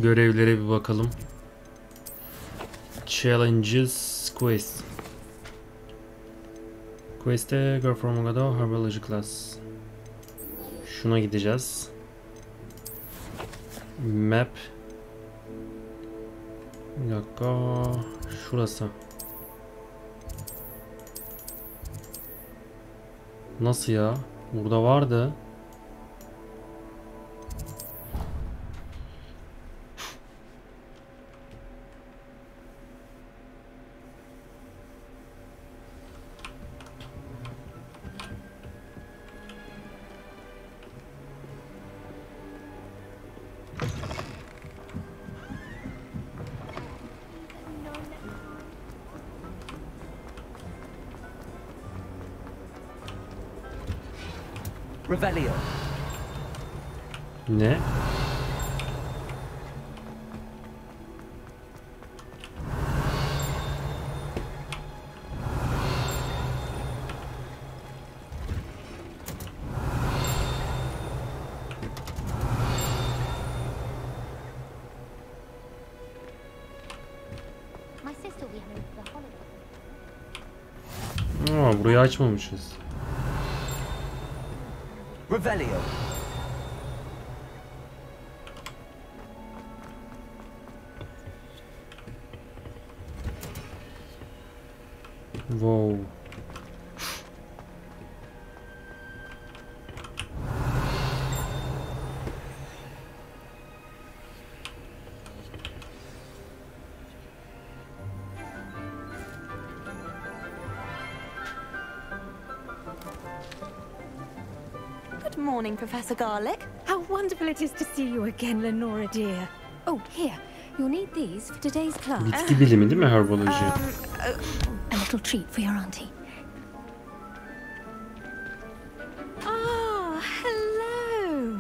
görevlere bir bakalım. Challenges quest. Quest'e Girl from Hogwarts Herbology Class. Şuna gideceğiz. Map. Bir dakika. Şurası. Nasıl ya? Burada vardı. Revelio. Ne? Aa, burayı açmamışız. Revelio. Wow. Good morning, Professor Garlick. How wonderful it is to see you again, Lenora dear. Oh, here. You'll need these for today's class. Bitki bilimi değil mi herboloji? A little treat for your auntie. Ah, hello.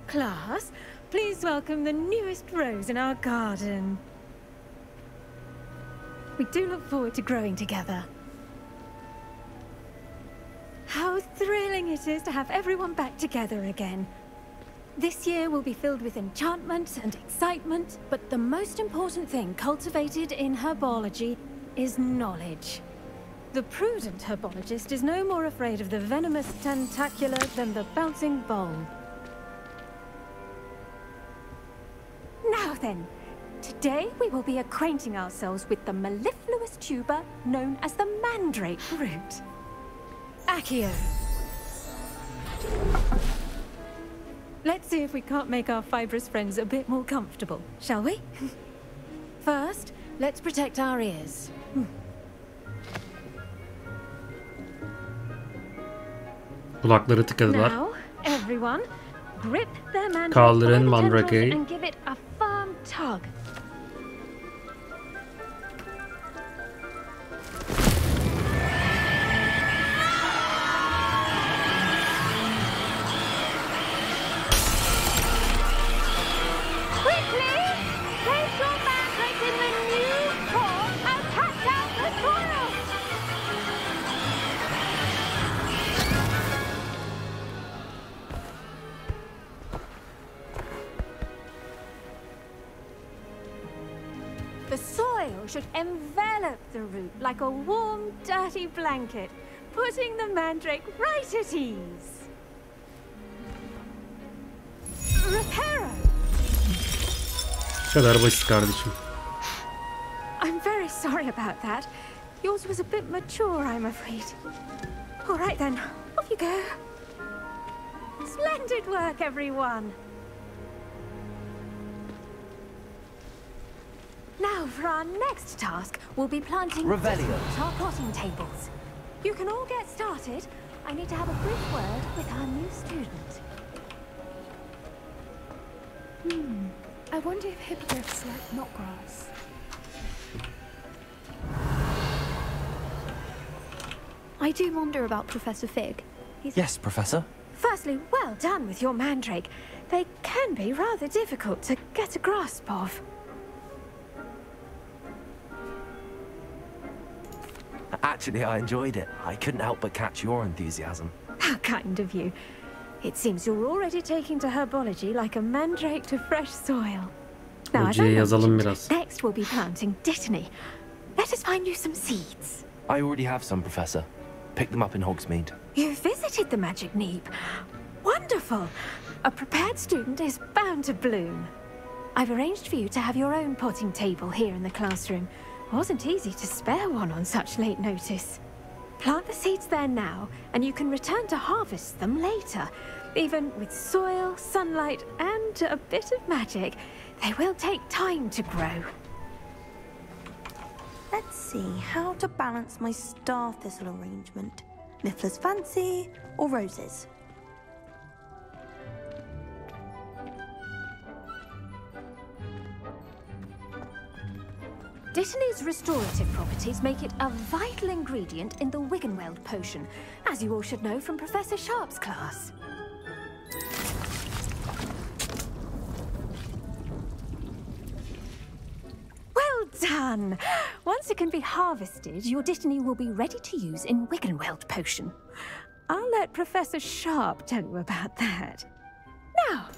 Class, please welcome the newest rose in our garden. We do look forward to growing together. How thrilling it is to have everyone back together again. This year will be filled with enchantment and excitement, but the most important thing cultivated in herbology is knowledge. The prudent herbologist is no more afraid of the venomous tentacular than the bouncing bulb. Now then, today we will be acquainting ourselves with the mellifluous tuber known as the mandrake root. Accio. Let's see if we can't make our fibrous friends a bit more comfortable, shall we? First, let's protect our ears. Kulakları tıkadılar. Now, everyone, grip their mandrake Kaldırın by the mandrakeyi. tendrils and give it a firm tug. The soil should envelop the root like a warm, dirty blanket, putting the mandrake right at ease. Reparo! Bu kadar basit kardeşim. I'm very sorry about that. Yours was a bit mature, I'm afraid. All right then, off you go. Splendid work, everyone. Now, for our next task, we'll be planting Revelio. our potting tables. You can all get started. I need to have a brief word with our new student. I wonder if hippogriffs like knotgrass. I do wonder about Professor Fig. Yes, Professor. Firstly, well done with your mandrake. They can be rather difficult to get a grasp of. Actually, I enjoyed it. I couldn't help but catch your enthusiasm. How kind of you. It seems you're already taking to herbology like a mandrake to fresh soil. Now, as I Hocaya yazalım mentioned, biraz. next we'll be planting Dittany. Let us find you some seeds. I already have some, Professor. Picked them up in Hogsmeade. You visited the Magic Neep. Wonderful. A prepared student is bound to bloom. I've arranged for you to have your own potting table here in the classroom. Wasn't easy to spare one on such late notice. Plant the seeds there now, and you can return to harvest them later. Even with soil, sunlight, and a bit of magic, they will take time to grow. Let's see how to balance my star thistle arrangement. Niffler's fancy or roses? Dittany's restorative properties make it a vital ingredient in the Wiggenweld potion, as you all should know from Professor Sharp's class. Well done! Once it can be harvested, your Dittany will be ready to use in Wiggenweld potion. I'll let Professor Sharp tell you about that. Now,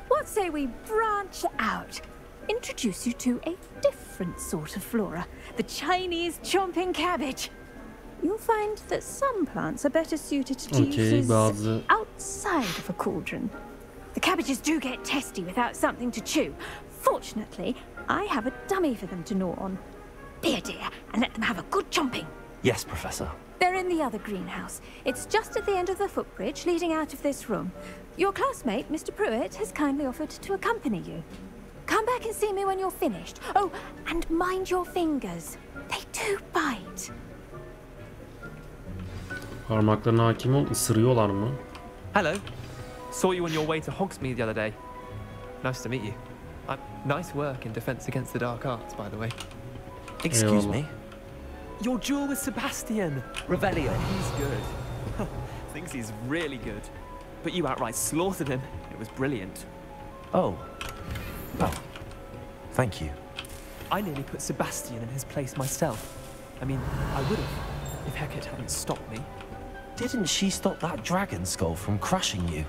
what say we branch out? Introduce you to a different sort of flora, the Chinese chomping cabbage. You'll find that some plants are better suited to uses outside of a cauldron. The cabbages do get testy without something to chew. Fortunately, I have a dummy for them to gnaw on. Be a dear and let them have a good chomping. Yes, Professor. They're in the other greenhouse. It's just at the end of the footbridge leading out of this room. Your classmate, Mr. Pruitt, has kindly offered to accompany you. Come back and see me when you're finished. Oh, and mind your fingers. They do bite. Parmaklarına hakim ol, ısırıyorlar mı? Hello. Saw you on your way to Hogsmeade the other day. Nice to meet you. Nice work in Defense Against the Dark Arts, by the way. Excuse me? Your duel with Sebastian. Revelio. He's good. Thinks he's really good. But you outright slaughtered him. It was brilliant. Oh. Oh. Thank you. I nearly put Sebastian in his place myself. I mean, I would have, if Hecate hadn't stopped me. Didn't she stop that dragon skull from crushing you?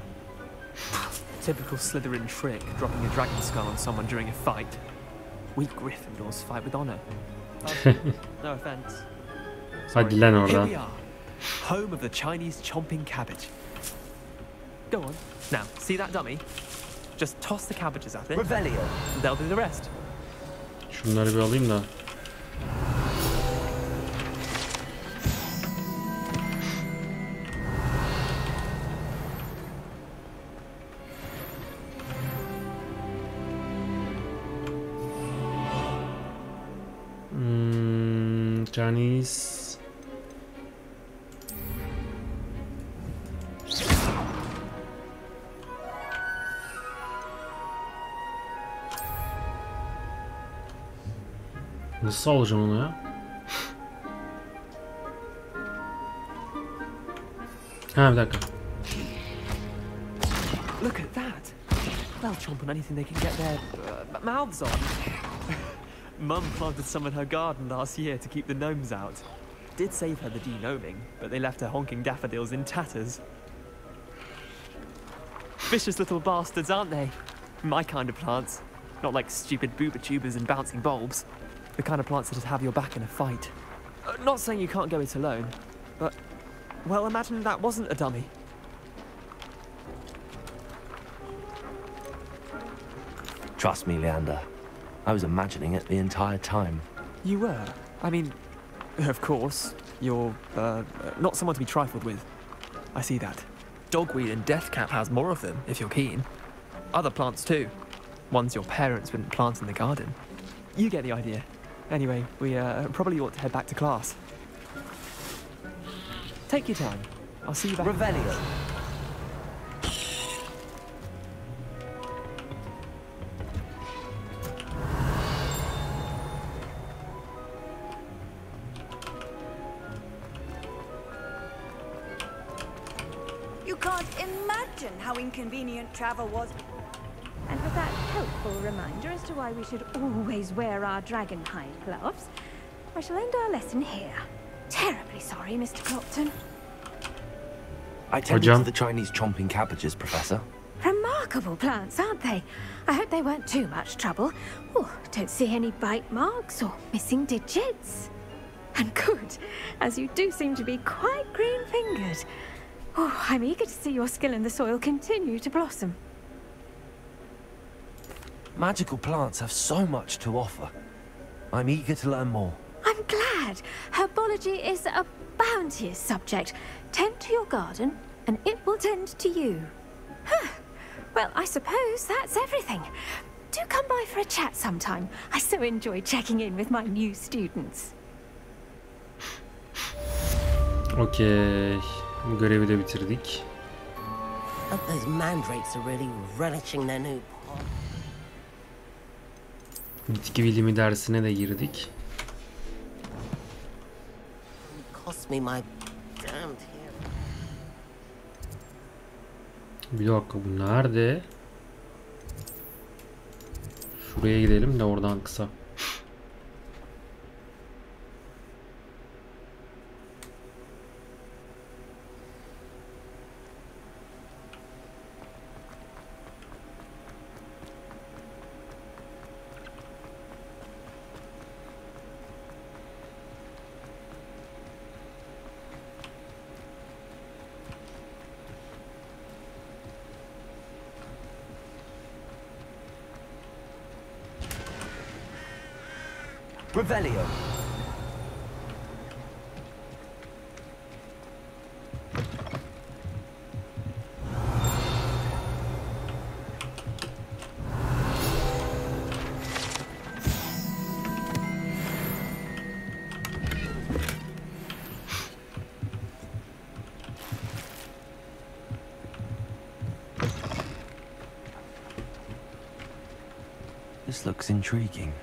Typical Slytherin trick, dropping a dragon skull on someone during a fight. We Gryffindors fight with honor. No offense. Hadi lan Here oradan. we are, home of the Chinese chomping cabbage. Go on. Now, see that dummy? Just toss the cabbages at it. Revelio. They'll do the rest. Şunları bir alayım da. Chinese. Nasıl alacağım onu ya? Ha, bir dakika. Look at that. They'll chomp on anything they can get their mouths on. Mum planted some in her garden last year to keep the gnomes out. Did save her the de-gnoming, but they left her honking daffodils in tatters. Vicious little bastards, aren't they? My kind of plants. Not like stupid booba tubers and bouncing bulbs. The kind of plants that'd have your back in a fight. Not saying you can't go it alone, but, well, imagine that wasn't a dummy. Trust me, Leander. I was imagining it the entire time. You were? I mean, of course, you're, not someone to be trifled with. I see that. Dogweed and deathcap has more of them, if you're keen. Other plants too. Ones your parents wouldn't plant in the garden. You get the idea. Anyway, we probably ought to head back to class. Take your time. I'll see you back. Revelio. You can't imagine how inconvenient travel was. And with that helpful reminder as to why we should always wear our dragon hide gloves, I shall end our lesson here. Terribly sorry, Mr. Clopton. I tended to the Chinese chomping cabbages, Professor. Remarkable. remarkable plants, aren't they? I hope they weren't too much trouble. Oh, don't see any bite marks or missing digits. And good, as you do seem to be quite green-fingered. Oh, I'm eager to see your skill in the soil continue to blossom. Magical plants have so much to offer. I'm eager to learn more. I'm glad. Herbology is a bounteous subject. Tend to your garden, and it will tend to you. Huh. Well, I suppose that's everything. Do come by for a chat sometime. I so enjoy checking in with my new students. Okey. Bu görevi de bitirdik. Hope those mandrakes are really relishing their new pot. Bitki bilimi dersine de girdik. Cost me my damned hair. Bir dakika, bu nerede? Şuraya gidelim de oradan kısa. Revelio. This looks intriguing.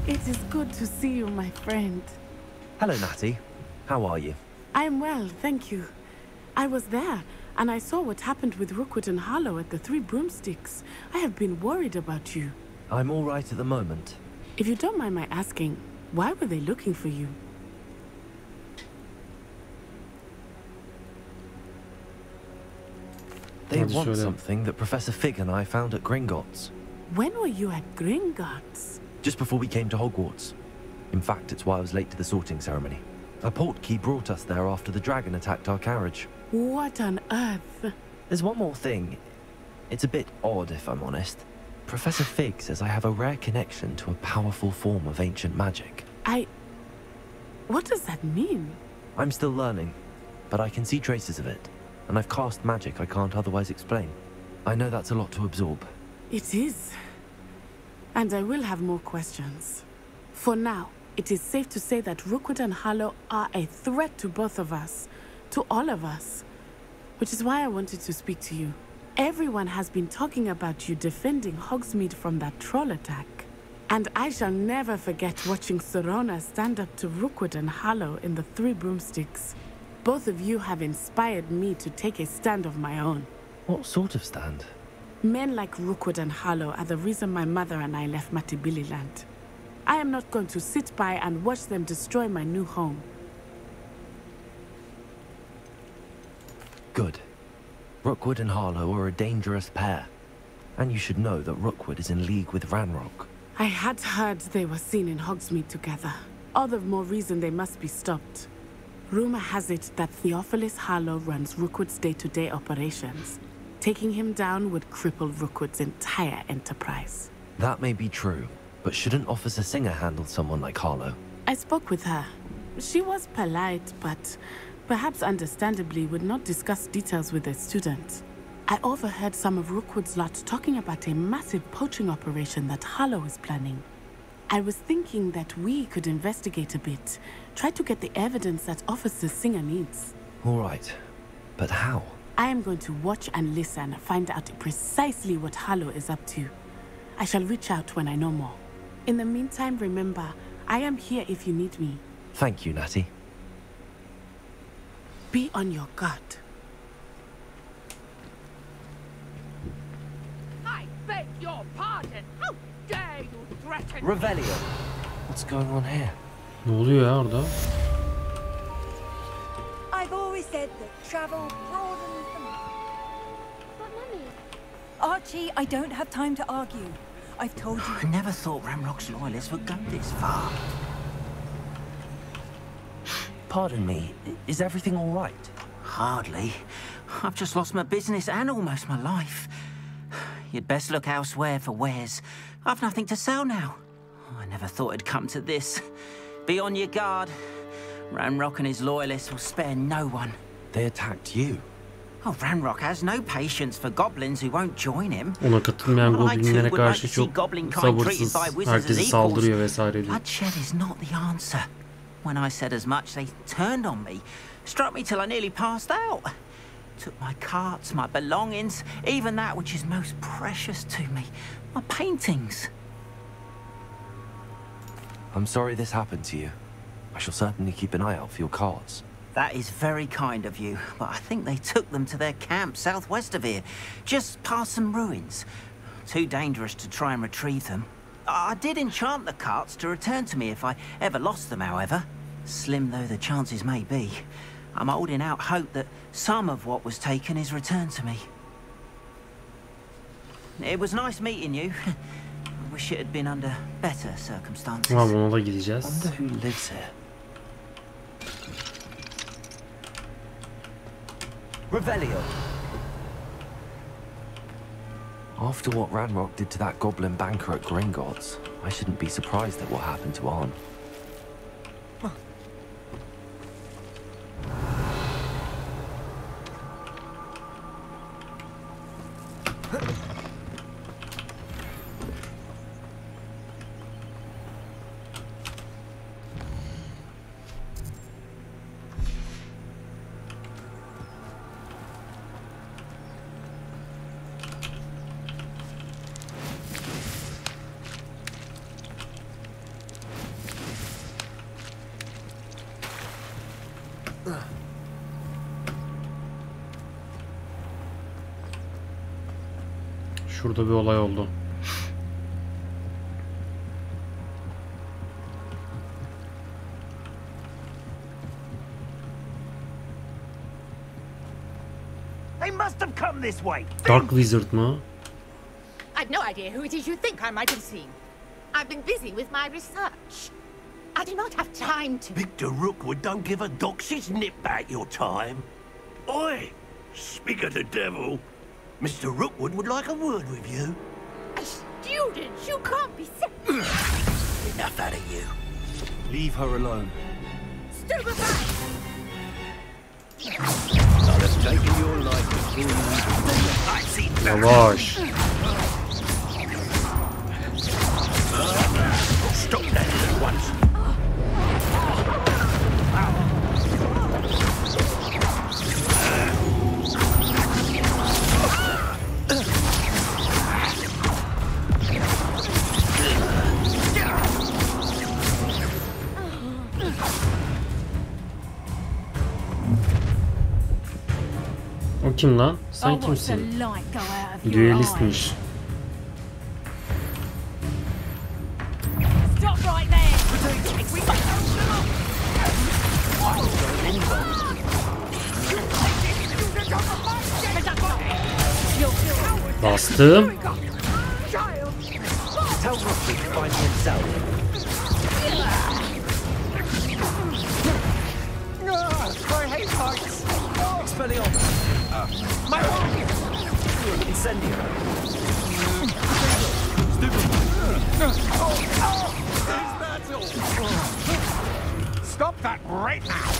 It is good to see you, my friend. Hello, Natty. How are you? I am well, thank you. I was there, and I saw what happened with Rookwood and Harlow at the Three Broomsticks. I have been worried about you. I'm all right at the moment. If you don't mind my asking, why were they looking for you? They want something that Professor Fig and I found at Gringotts. When were you at Gringotts? Just before we came to Hogwarts. In fact, it's why I was late to the sorting ceremony. A portkey brought us there after the dragon attacked our carriage. What on earth? There's one more thing. It's a bit odd, if I'm honest. Professor Fig says I have a rare connection to a powerful form of ancient magic. What does that mean? I'm still learning, but I can see traces of it, and I've cast magic I can't otherwise explain. I know that's a lot to absorb. It is. And I will have more questions. For now, it is safe to say that Rookwood and Harlow are a threat to both of us. To all of us. Which is why I wanted to speak to you. Everyone has been talking about you defending Hogsmeade from that troll attack. And I shall never forget watching Serona stand up to Rookwood and Harlow in the Three Broomsticks. Both of you have inspired me to take a stand of my own. What sort of stand? Men like Rookwood and Harlow are the reason my mother and I left Matabeleland. I am not going to sit by and watch them destroy my new home. Good. Rookwood and Harlow are a dangerous pair. And you should know that Rookwood is in league with Ranrock. I had heard they were seen in Hogsmeade together. All the more reason they must be stopped. Rumor has it that Theophilus Harlow runs Rookwood's day-to-day operations. Taking him down would cripple Rookwood's entire enterprise. That may be true, but shouldn't Officer Singer handle someone like Harlow? I spoke with her. She was polite, but perhaps understandably would not discuss details with a student. I overheard some of Rookwood's lot talking about a massive poaching operation that Harlow is planning. I was thinking that we could investigate a bit, try to get the evidence that Officer Singer needs. All right, but how? I am going to watch and listen, find out precisely what Harlow is up to. I shall reach out when I know more. In the meantime, remember, I am here if you need me. Thank you, Natty. Be on your guard. I beg your Revelio. What's going on here? Ne oluyor ya orada? I've always said that travel broadens the mind. But Mummy, Archie, I don't have time to argue. I've told you. I never thought Ramrock's loyalists would go this far. Pardon me, is everything all right? Hardly. I've just lost my business and almost my life. You'd best look elsewhere for wares. I've nothing to sell now. I never thought it'd come to this. Be on your guard. Ramrock and his loyalists will spare no one. They attacked you. Oh, Ramrock has no patience for goblins who won't join him. Ona katılmayan goblinlere karşı çok sabırsız, herkese saldırıyor vesaire diyor. Bloodshed is not the answer. When I said as much, they turned on me, struck me till I nearly passed out. Took my carts, my belongings, even that which is most precious to me, my paintings. I'm sorry this happened to you. I shall certainly keep an eye out for your cards. That is very kind of you, but I think they took them to their camp southwest of here, just past some ruins. Too dangerous to try and retrieve them. I did enchant the carts to return to me if I ever lost them, however. Slim though the chances may be, I'm holding out hope that some of what was taken is returned to me. It was nice meeting you. I wish it had been under better circumstances. Tamam, ona da gideceğiz. Wonder who lives here. Revelio. After what Ranrock did to that goblin banker at Gringotts, I shouldn't be surprised at what happened to Arn. Şurada bir olay oldu. They must have come this way. Dark Wizard mı? I've no idea who it is you think I might have seen. I've been busy with my research. I do not have time to... Victor Rookwood don't give a doxy's nip back your time. Oi! Speak of the devil. Mr. Rookwood would like a word with you. A student? You can't be sick. Enough out of you. Leave her alone. Stupefy! I'll have taken your life before you... I've seen better. Yavaş. Stop that at once. O kim lan? Sen kimsin? Düelistmiş. Bastım. Stop that right now!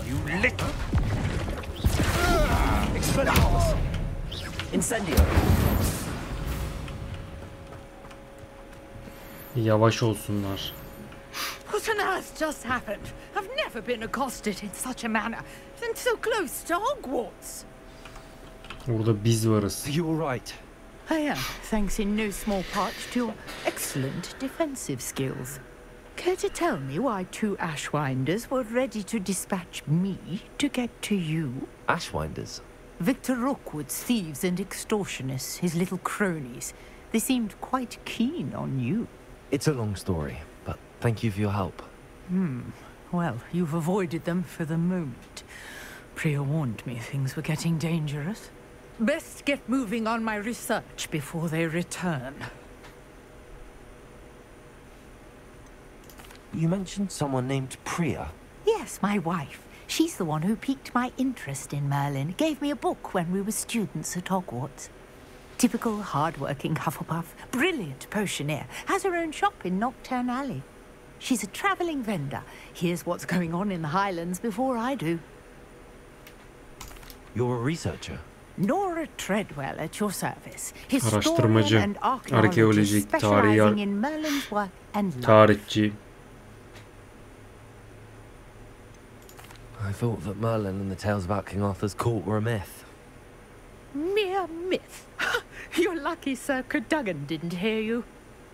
You little... Expelliarmus! Incendio! Yavaş olsunlar. What on earth just happened? I've never been accosted in such a manner, and so close to Hogwarts. Burada biz varız. You were right. I am, thanks in no small part to your excellent defensive skills. Care to tell me why two Ashwinders were ready to dispatch me to get to you? Ashwinders? Victor Rookwood's thieves and extortionists, his little cronies. They seemed quite keen on you. It's a long story, but thank you for your help. Well, you've avoided them for the moment. Priya warned me things were getting dangerous. Best get moving on my research before they return. You mentioned someone named Priya. Yes, my wife. She's the one who piqued my interest in Merlin. Gave me a book when we were students at Hogwarts. Typical hard-working Hufflepuff, brilliant potioneer, has her own shop in Nocturne Alley. She's a travelling vendor. Hears what's going on in the Highlands before I do. You're a researcher? Nora Treadwell at your service. Araştırmacı, Historian and archaeologist arkeolojik, specializing in Merlin's work and life. tarihçi. I thought that Merlin and the tales about King Arthur's court were a myth. Mere myth. You're lucky Sir Cadogan didn't hear you.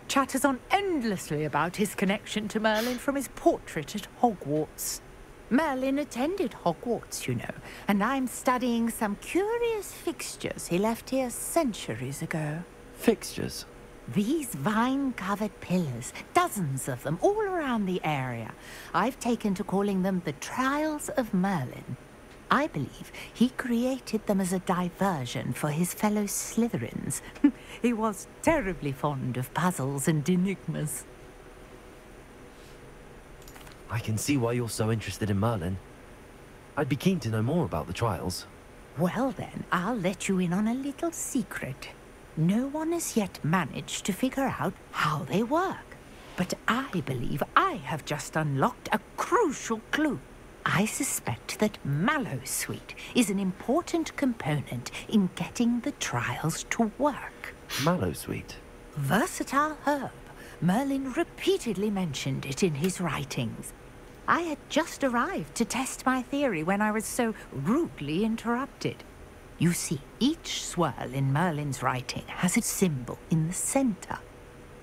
Chatters on endlessly about his connection to Merlin from his portrait at Hogwarts. Merlin attended Hogwarts, you know, and I'm studying some curious fixtures he left here centuries ago. Fixtures? These vine-covered pillars, dozens of them, all around the area. I've taken to calling them the Trials of Merlin. I believe he created them as a diversion for his fellow Slytherins. He was terribly fond of puzzles and enigmas. I can see why you're so interested in Merlin. I'd be keen to know more about the trials. Well then, I'll let you in on a little secret. No one has yet managed to figure out how they work. But I believe I have just unlocked a crucial clue. I suspect that Mallowsweet is an important component in getting the trials to work. Mallowsweet? Versatile herb. Merlin repeatedly mentioned it in his writings. I had just arrived to test my theory when I was so rudely interrupted. You see, each swirl in Merlin's writing has a symbol in the center.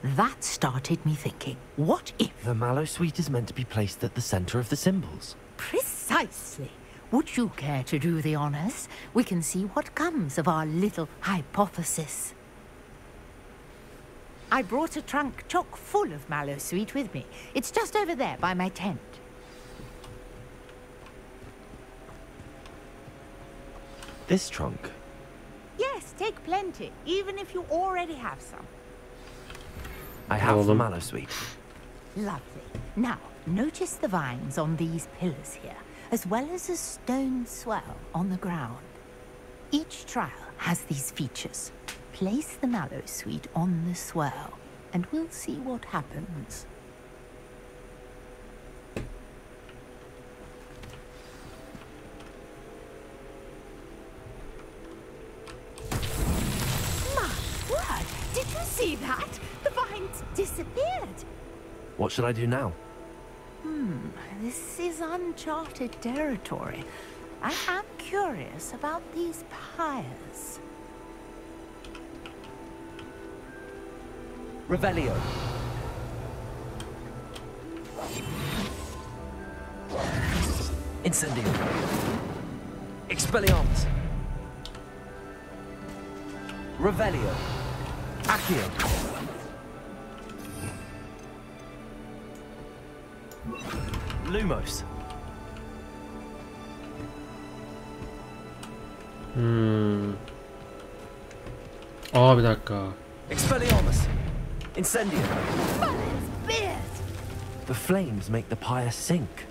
That started me thinking, what if... The Mallowsweet is meant to be placed at the center of the symbols. Precisely. Would you care to do the honors? We can see what comes of our little hypothesis. I brought a trunk chock full of Mallowsweet with me. It's just over there by my tent. This trunk? Yes, take plenty, even if you already have some. I have the Mallowsweet. Lovely. Now, notice the vines on these pillars here, as well as a stone swell on the ground. Each trial has these features. Place the Mallowsweet on the swirl, and we'll see what happens. My word! Did you see that? The vines disappeared. What should I do now? This is uncharted territory. I am curious about these pyres. Revelio. Incendium. Expelliarmus. Revelio. Accio. Lumos. Aa, bir dakika. Expelliarmus. Incendium. Merlin's beard! The flames make the pyre sink.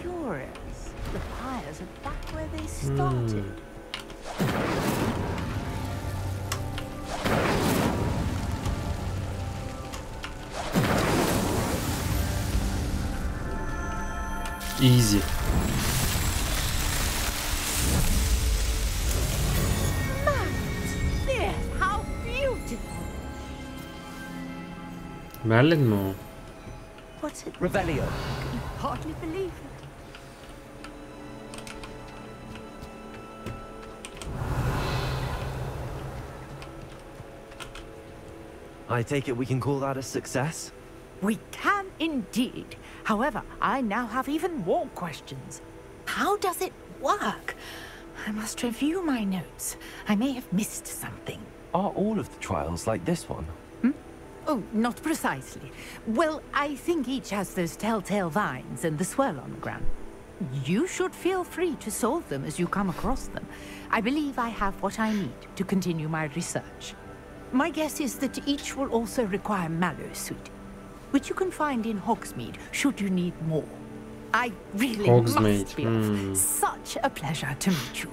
Curious. The pyres are back where they started. Easy. There, how beautiful! Merlin mi o? What's it? Revelio. I can hardly believe it. I take it we can call that a success? We can indeed. However, I now have even more questions. How does it work? I must review my notes. I may have missed something. Are all of the trials like this one? Oh, not precisely. Well, I think each has those telltale vines and the swirl on the ground. You should feel free to solve them as you come across them. I believe I have what I need to continue my research. My guess is that each will also require Mallowsweet, which you can find in Hogsmeade, should you need more. I really must be off. Such a pleasure to meet you.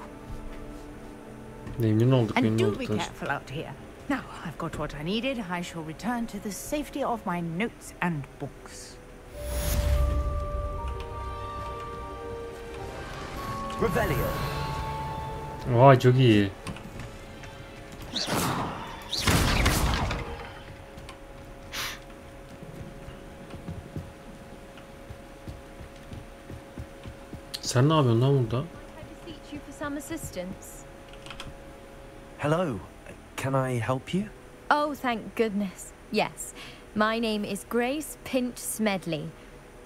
And do be careful out here. Now, I've got what I needed. I shall return to the safety of my notes and books. Revelio. Vay çok iyi. Sen ne yapıyorsun lan burada? Hello. Can I help you? Oh, thank goodness. Yes. My name is Grace Pinch Smedley.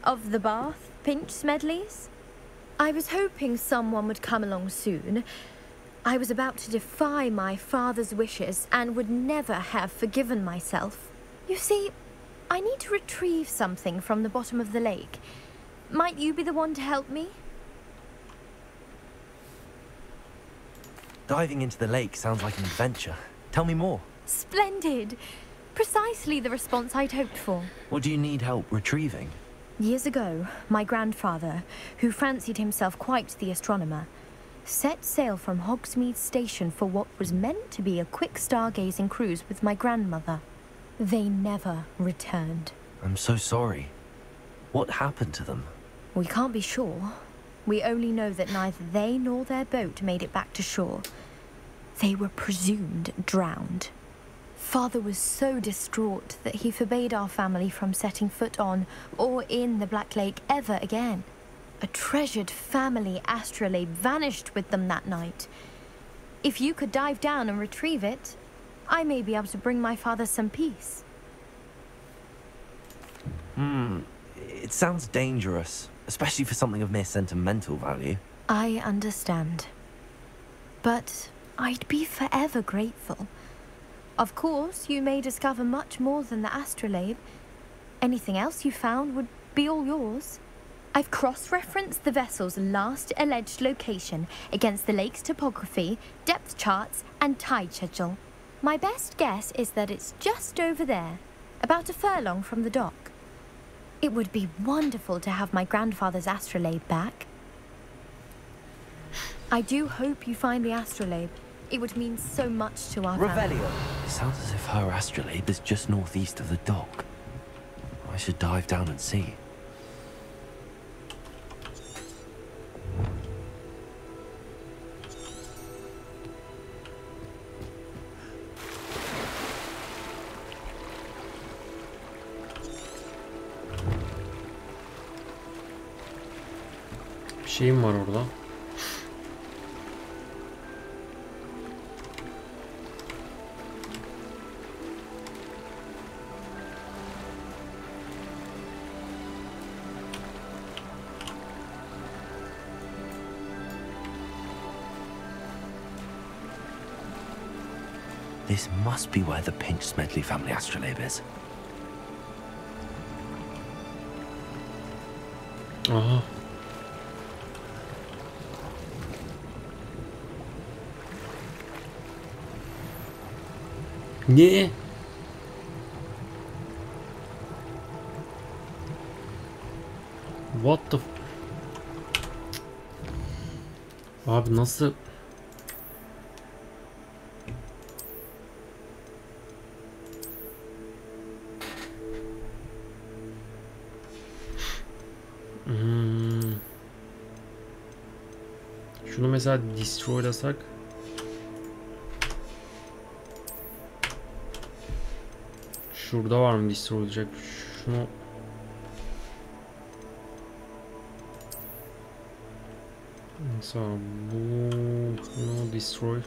Of the Bath Pinch Smedleys? I was hoping someone would come along soon. I was about to defy my father's wishes and would never have forgiven myself. You see, I need to retrieve something from the bottom of the lake. Might you be the one to help me? Diving into the lake sounds like an adventure. Tell me more. Splendid! Precisely the response I'd hoped for. What do you need help retrieving? Years ago, my grandfather, who fancied himself quite the astronomer, set sail from Hogsmeade Station for what was meant to be a quick stargazing cruise with my grandmother. They never returned. I'm so sorry. What happened to them? We can't be sure. We only know that neither they nor their boat made it back to shore. They were presumed drowned. Father was so distraught that he forbade our family from setting foot on or in the Black Lake ever again. A treasured family astrolabe vanished with them that night. If you could dive down and retrieve it, I may be able to bring my father some peace. It sounds dangerous, especially for something of mere sentimental value. I understand. But I'd be forever grateful. Of course, you may discover much more than the astrolabe. Anything else you found would be all yours. I've cross-referenced the vessel's last alleged location against the lake's topography, depth charts, and tide schedule. My best guess is that it's just over there, about a furlong from the dock. It would be wonderful to have my grandfather's astrolabe back. I do hope you find the astrolabe. It would mean so much to our family. Revelio. It sounds as if her astrolabe is just northeast of the dock. I should dive down and see. Bir şeyim var orada. This must be where the Pinch Smedley family astrolabe is. Aha. Ne? What the Abi nasıl? Şunu mesela destroylasak. Şurada var mı destroy olacak? Şunu mesela bunu destroy.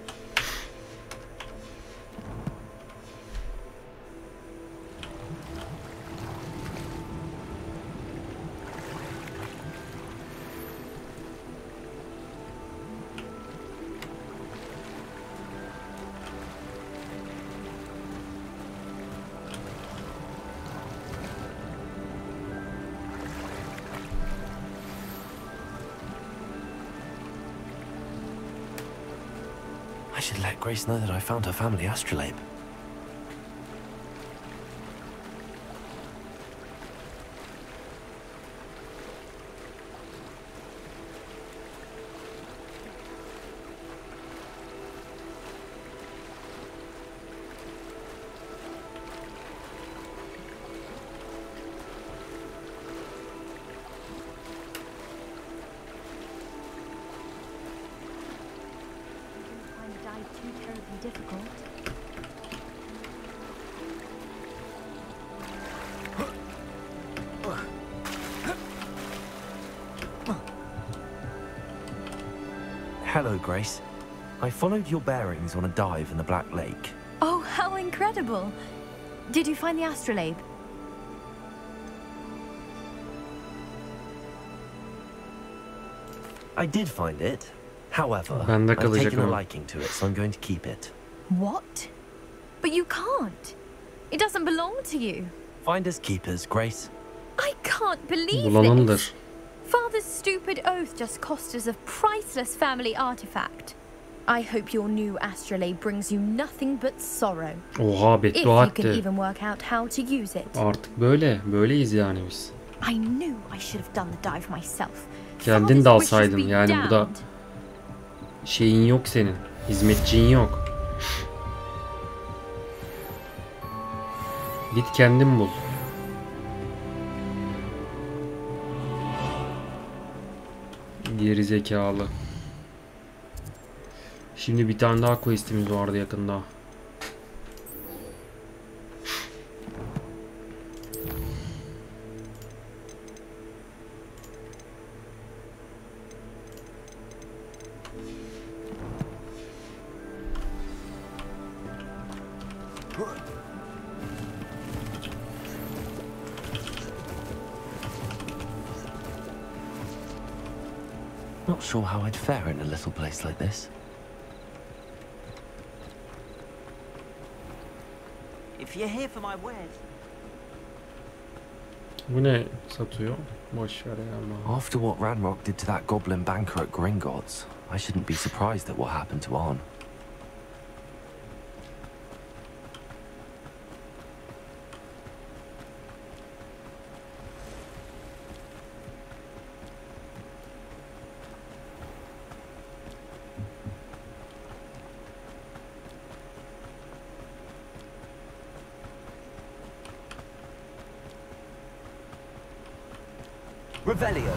should let Grace know that I found her family astrolabe. Hello, Grace. I followed your bearings on a dive in the Black Lake. Oh, how incredible! Did you find the astrolabe? I did find it. However, Bende I've kalacak taken a ama. liking to it, so I'm going to keep it. What? But you can't. It doesn't belong to you. Finders keepers, Grace. I can't believe Bulanandır. this. Father's stupid oath just cost us a priceless family artifact. I hope your new astrolabe brings you nothing but sorrow. Oha, If beddua you can etti. even work out how to use it. Artık böyleyiz yani biz. I knew I should have done the dive myself. Kendin de alsaydın yani bu da şeyin yok senin. Hizmetçin yok. Git kendin bul. Geri zekalı. Şimdi bir tane daha questimiz vardı yakında. Not sure how I'd fare in a little place like this. If you're here for my wares. Bu ne satıyor? Boş ver ya ama. After what Ranrock did to that goblin banker at Gringotts, I shouldn't be surprised at what happened to Arn. Revelio.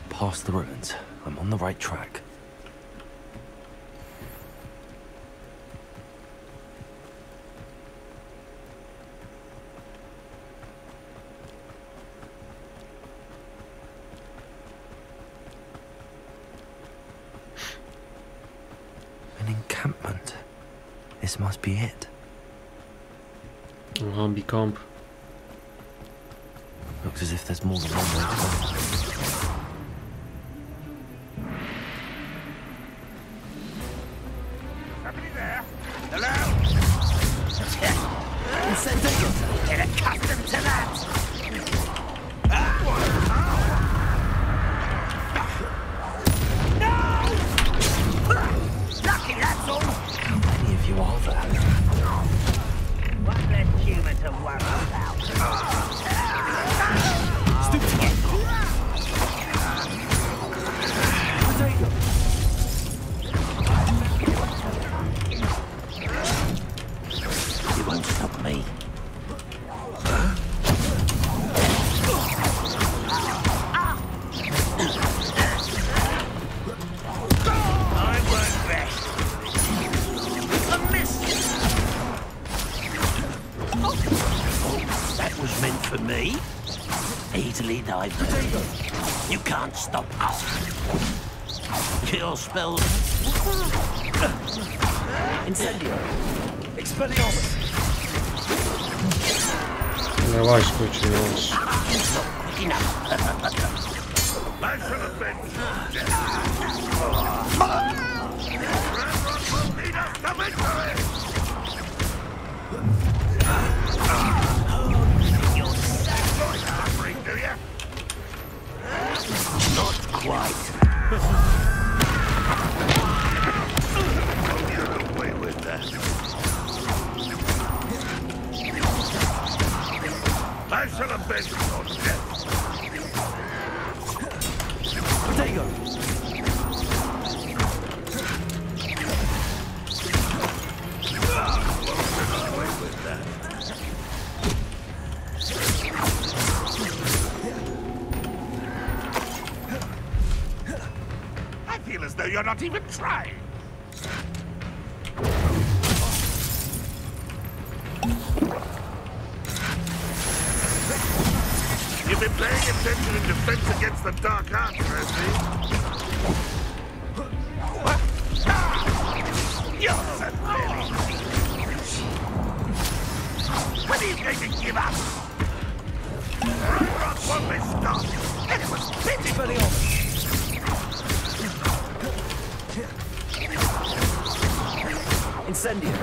Past the ruins. I'm on the right track. An encampment. This must be it. Aha, bir kamp. Looks as if there's more than one way to go. Get accustomed to that! No! Lucky, that's all! How many of you are there? One less human to worry about. You won't stop me. I won't rest. A miss! That was meant for me. Easily diverted. You can't stop us. Kill spells. Incendio. Yavaş koçum yavaş. Not quite. Get away with that. I shall avenge your death. There you go. Get away with that. I feel as though you're not even trying. You've been paying attention in defense against the dark arts, Dersi. What? Ah! You're so silly. When are you going to give up? Rock won't be stopped. And it was pitifully obvious. Incendio.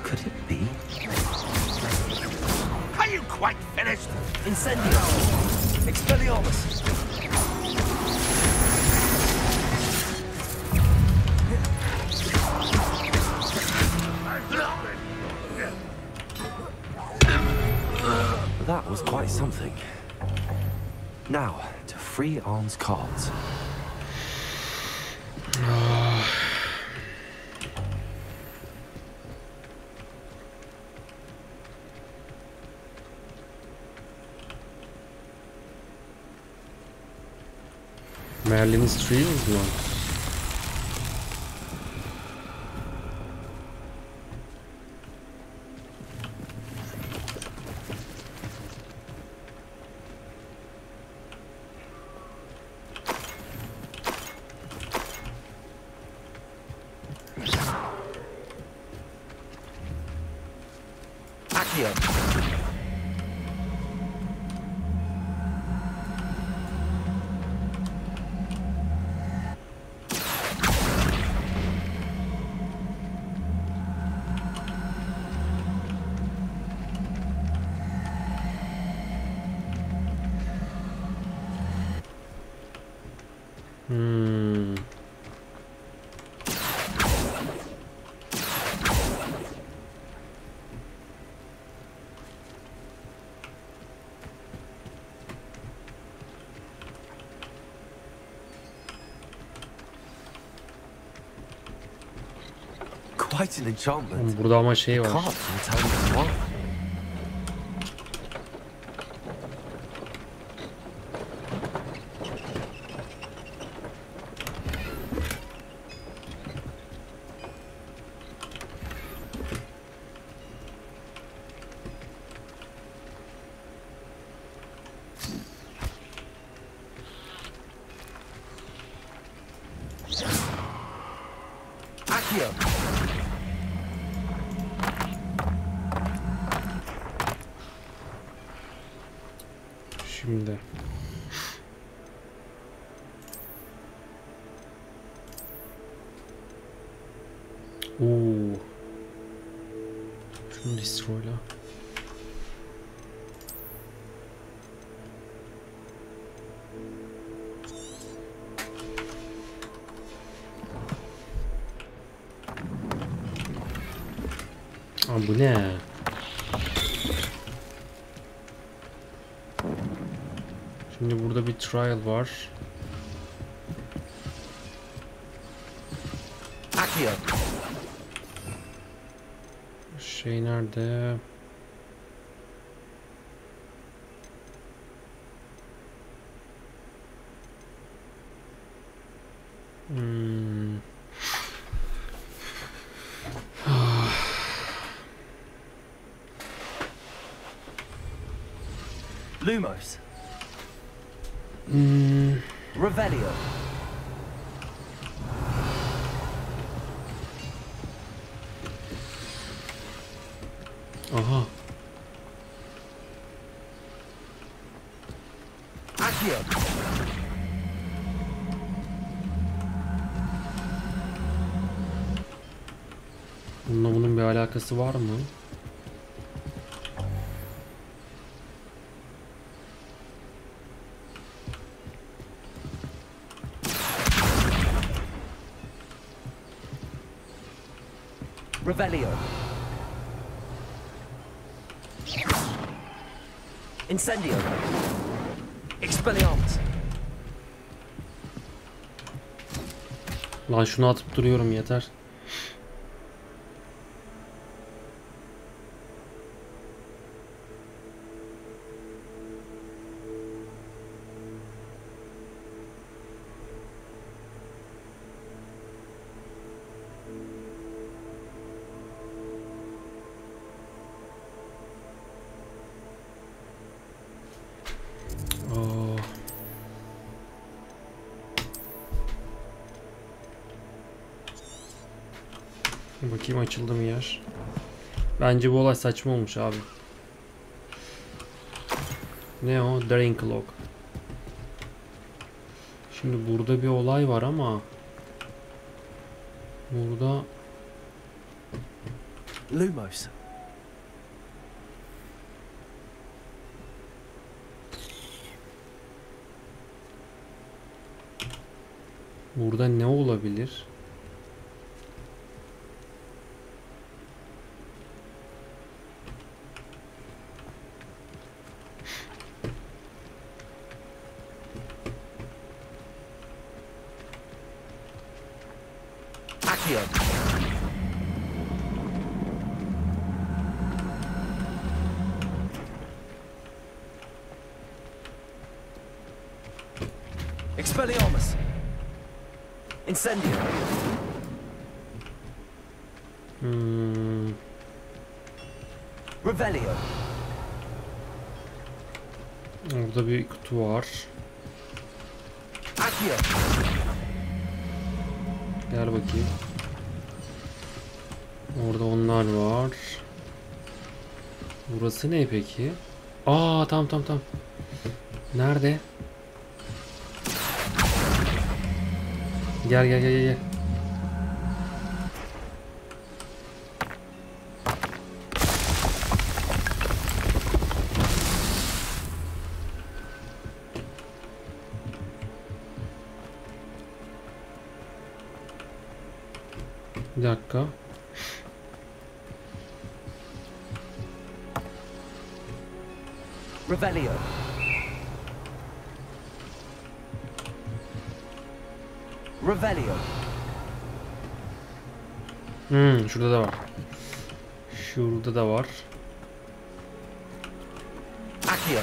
Could it be? Are you quite finished? Incendio. Expelliarmus. That was quite something. Now, to free Arn's cards. Merlin's Trees mi? Quite an enchantment. Burada ama şey var. Cards will tell me tomorrow. Şimdi. Şunu destroy'la. Aa, bu ne? Şimdi burada bir trial var. Şey nerede? Lumos. Revelio. Aha. Accio. Bunun bir alakası var mı? Revelio. Incendio. Expelliarmus. Lan şunu atıp duruyorum, yeter. Bakayım açıldı mı yer? Bence bu olay saçma olmuş abi. Ne o? Drain Clock. Şimdi burada bir olay var ama burada Lumos. Burada ne olabilir? Accio. Expelliarmus. Incendio. Revelio. Orada bir kutu var. Accio. Gel bakayım. Orada onlar var. Burası ne peki? Aa, tamam. Nerede? Gel. Bir dakika. Revelio. Revelio. Şurada da var. Şurada da var. Accio.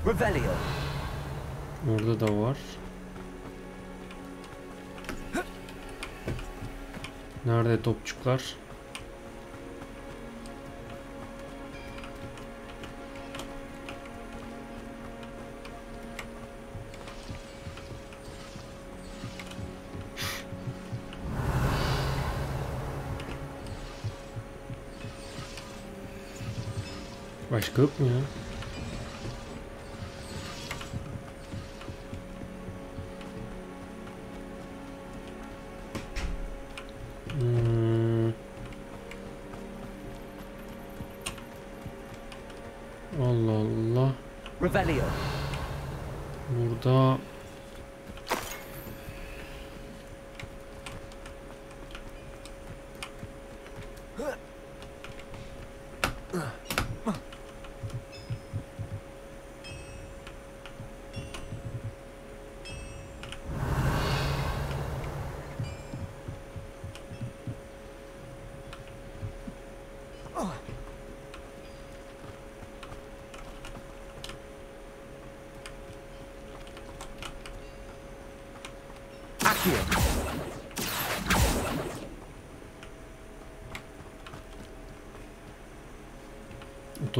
Revelio. Orada da var. Nerede topçuklar? Başka yok mu ya? Allah Allah. Revelio. Burada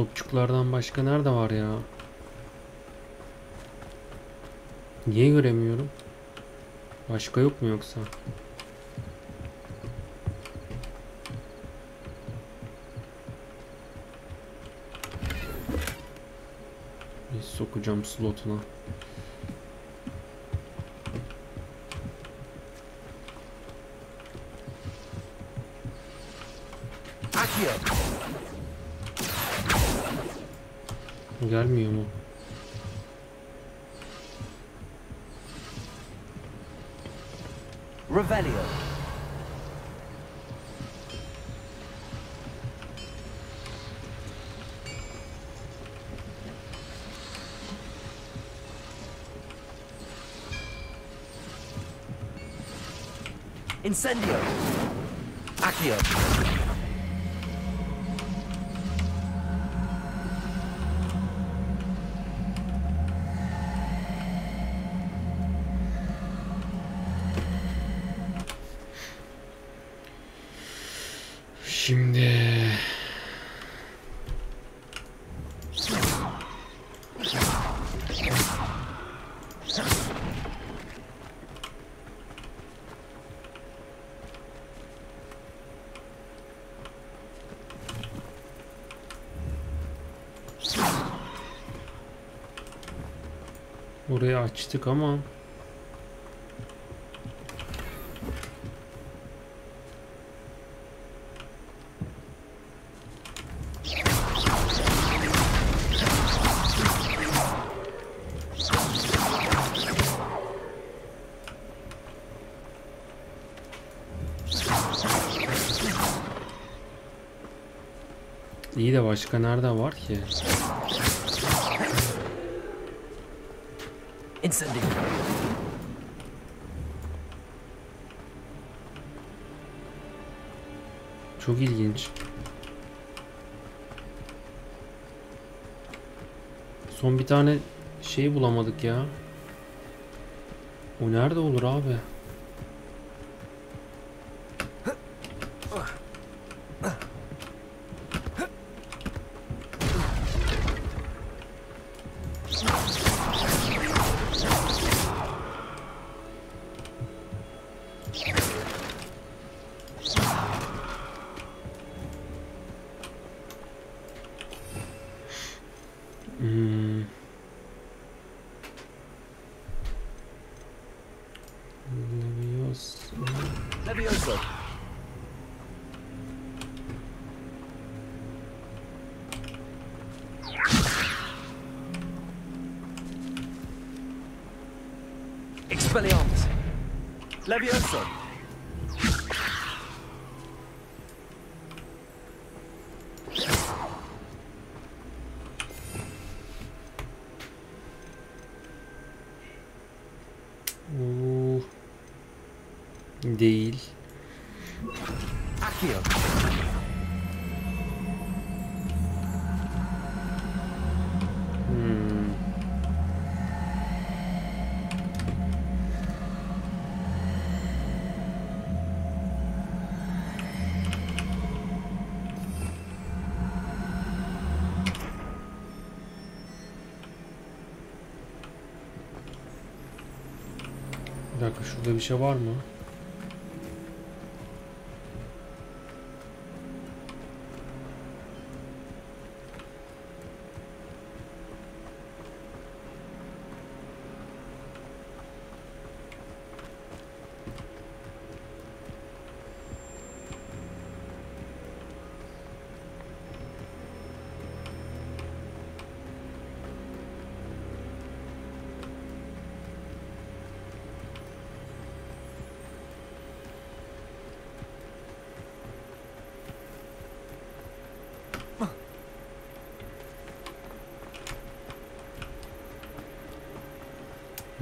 topçuklardan başka nerede var ya? Niye göremiyorum? Başka yok mu yoksa? Bir sokacağım slotuna. Gelmiyor mu? Revelio. Incendio. Accio. Şimdi burayı açtık ama İyi de başka nerede var ki? Incendio. Çok ilginç. Son bir tane şey bulamadık ya. O nerede olur abi? Levioso. Expelliarmus. Levioso. Değil. Accio. Bir dakika, şurada bir şey var mı?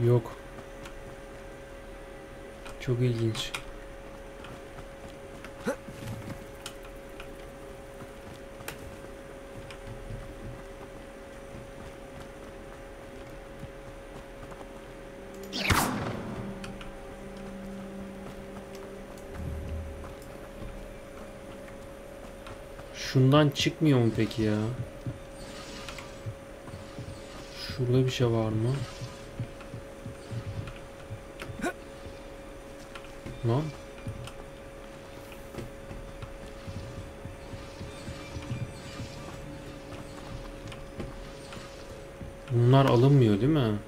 Yok. Çok ilginç. Şundan çıkmıyor mu peki ya? Şurada bir şey var mı? Lan. Bunlar alınmıyor değil mi?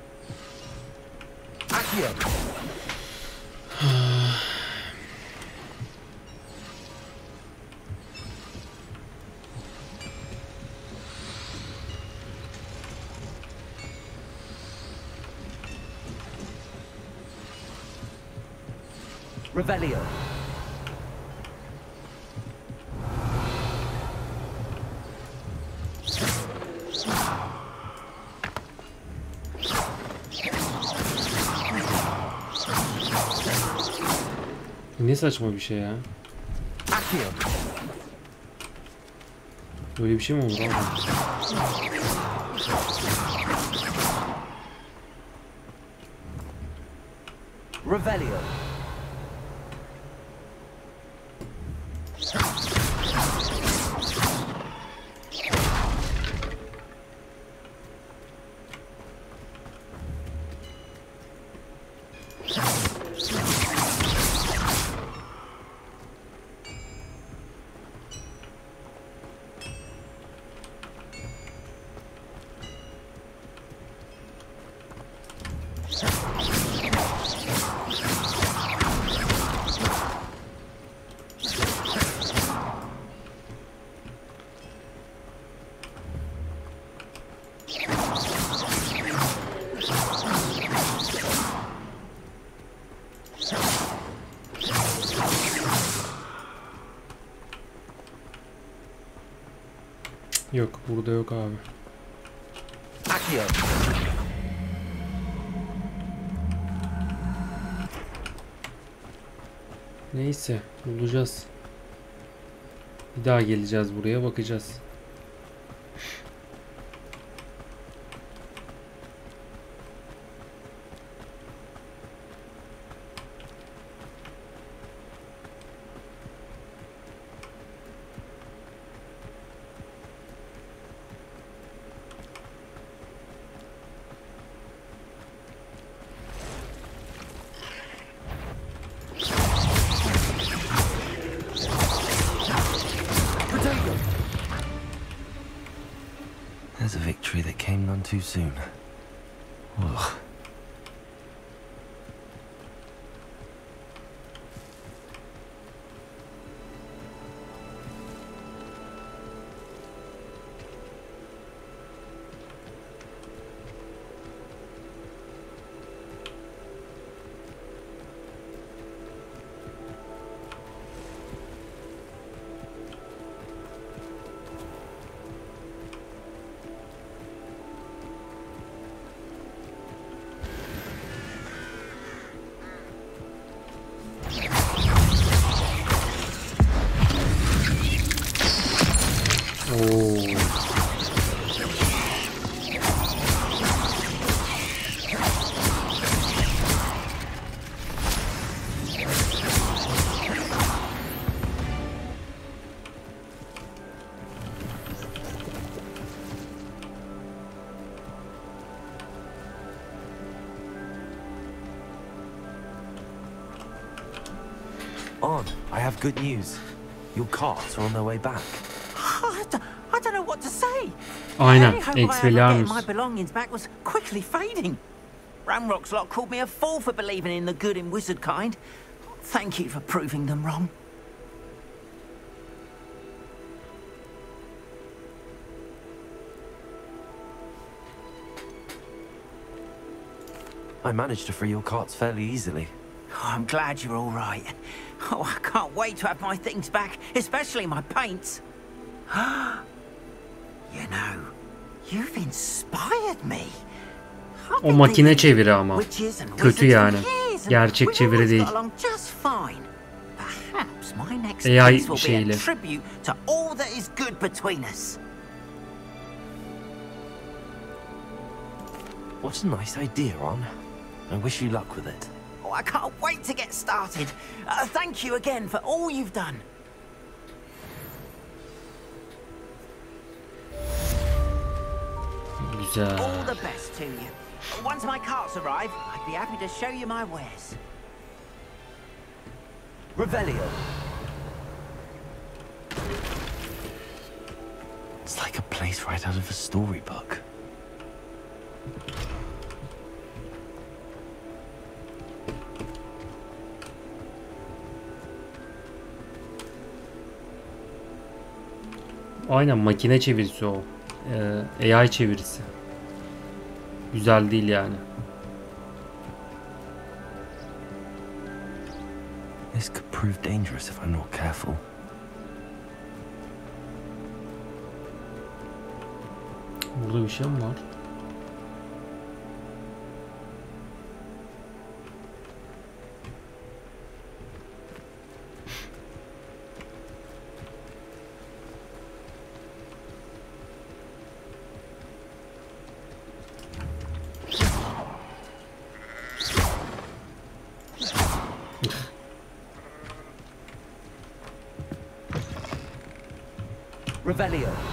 Revelio. Ne saçma bir şey ya. Böyle bir şey mi olur abi? Revelio. Yok, burada yok abi. Neyse, bulacağız. Bir daha geleceğiz buraya, bakacağız. There's a victory that came none too soon. Ugh. On, I have good news. Your carts are on their way back. I don't know what to say. Aynen, The only hope I had of eksiler getting misin? my belongings back was quickly fading. Ramrock's lot called me a fool for believing in the good in wizard kind. Thank you for proving them wrong. I managed to free your carts fairly easily. Oh, I'm glad you're all right. Oh, I can't wait to have my things back, especially my paints. You know, you've inspired me. O makine çeviri ama. Kötü yani. Gerçek çeviri değil. AI şeyle. What a nice idea, Ron. I wish you luck with it. Oh, I can't wait to get started. Thank you again for all you've done. Güzel. All the best to you. Once my carts arrive, I'd be happy to show you my wares. Revelio. It's like a place right out of a storybook. Aynen makine çevirisi o. AI çevirisi. Güzel değil yani. This could prove dangerous if I'm not careful. Burada bir şey mi var? Revelio.